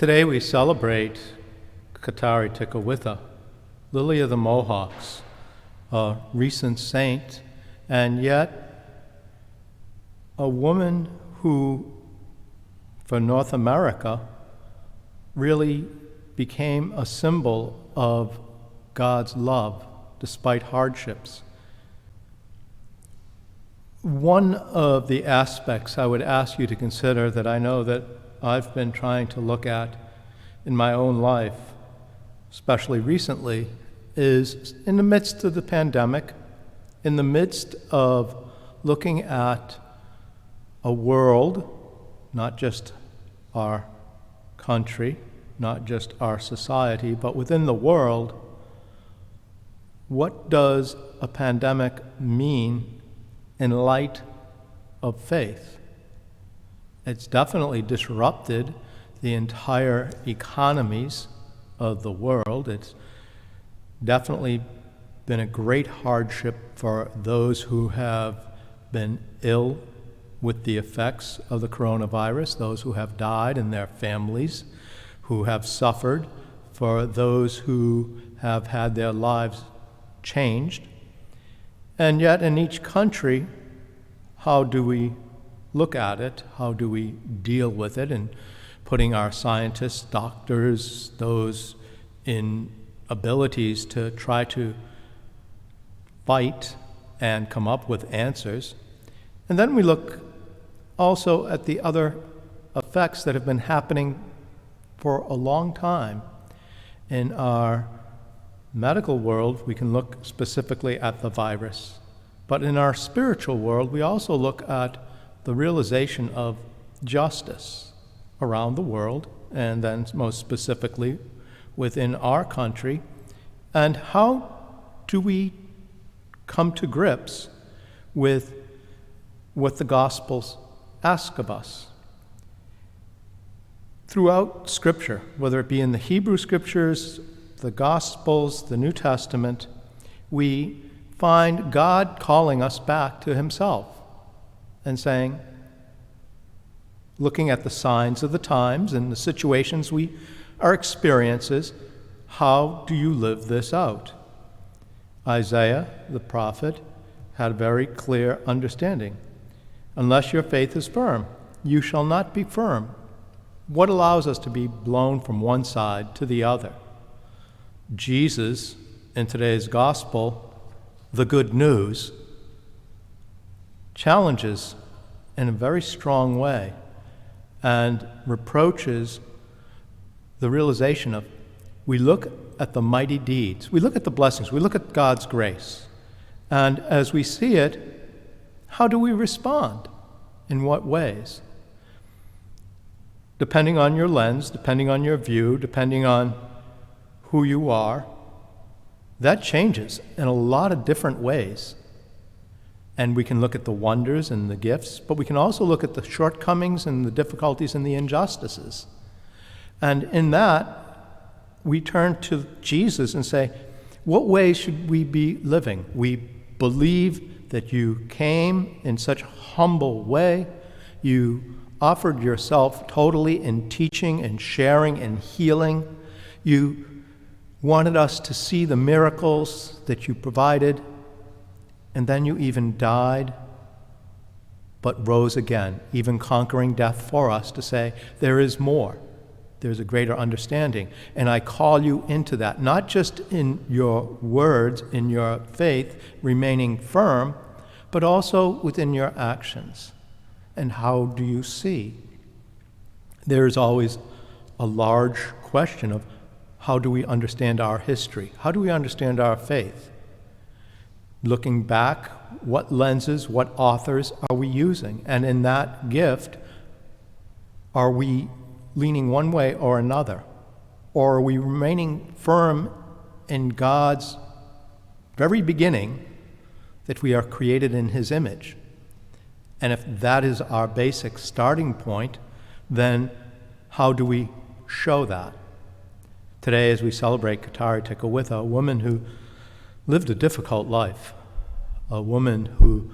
Today we celebrate Katari Tekakwitha, Lily of the Mohawks, a recent saint, and yet a woman who, for North America, really became a symbol of God's love despite hardships. One of the aspects I would ask you to consider that I know that I've been trying to look at in my own life, especially recently, is in the midst of the pandemic, in the midst of looking at a world, not just our country, not just our society, but within the world, what does a pandemic mean in light of faith? It's definitely disrupted the entire economies of the world. It's definitely been a great hardship for those who have been ill with the effects of the coronavirus, those who have died and their families, who have suffered, for those who have had their lives changed. And yet in each country, how do we look at it? How do we deal with it? And putting our scientists, doctors, those in abilities to try to fight and come up with answers. And then we look also at the other effects that have been happening for a long time. In our medical world, we can look specifically at the virus. But in our spiritual world, we also look at the realization of justice around the world, and then most specifically within our country. And how do we come to grips with what the Gospels ask of us? Throughout Scripture, whether it be in the Hebrew Scriptures, the Gospels, the New Testament, we find God calling us back to Himself and saying, looking at the signs of the times and the situations we are experiences, how do you live this out? Isaiah, the prophet, had a very clear understanding. Unless your faith is firm, you shall not be firm. What allows us to be blown from one side to the other? Jesus, in today's gospel, the good news, challenges in a very strong way and reproaches the realization of, we look at the mighty deeds, we look at the blessings, we look at God's grace, and as we see it, how do we respond? In what ways? Depending on your lens, depending on your view, depending on who you are, that changes in a lot of different ways. And we can look at the wonders and the gifts, but we can also look at the shortcomings and the difficulties and the injustices. And in that, we turn to Jesus and say, what ways should we be living? We believe that you came in such a humble way. You offered yourself totally in teaching and sharing and healing. You wanted us to see the miracles that you provided, and then you even died, but rose again, even conquering death for us to say, there is more. There's a greater understanding. And I call you into that, not just in your words, in your faith, remaining firm, but also within your actions. And how do you see? There's always a large question of, how do we understand our history? How do we understand our faith? Looking back, what lenses, what authors are we using? And in that gift, are we leaning one way or another? Or are we remaining firm in God's very beginning that we are created in His image? And if that is our basic starting point, then how do we show that? Today, as we celebrate Katari Tekakwitha, a woman who lived a difficult life, a woman who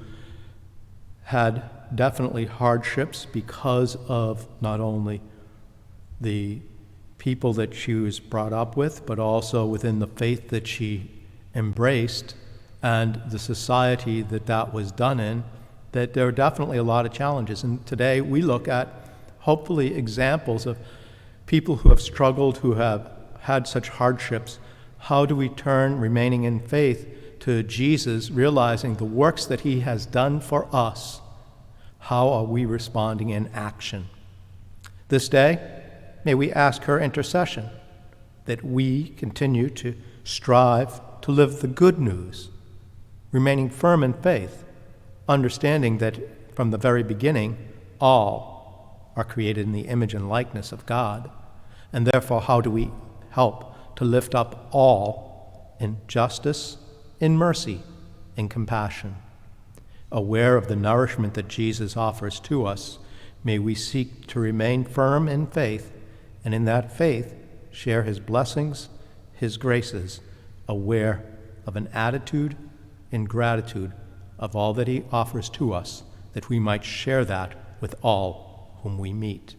had definitely hardships because of not only the people that she was brought up with, but also within the faith that she embraced and the society that was done in, that there are definitely a lot of challenges. And today we look at, hopefully, examples of people who have struggled, who have had such hardships. How do we turn remaining in faith to Jesus, realizing the works that he has done for us? How are we responding in action? This day, may we ask her intercession that we continue to strive to live the good news, remaining firm in faith, understanding that from the very beginning, all are created in the image and likeness of God. And therefore, how do we help to lift up all in justice, in mercy, in compassion? Aware of the nourishment that Jesus offers to us, may we seek to remain firm in faith, and in that faith share his blessings, his graces, aware of an attitude in gratitude of all that he offers to us, that we might share that with all whom we meet.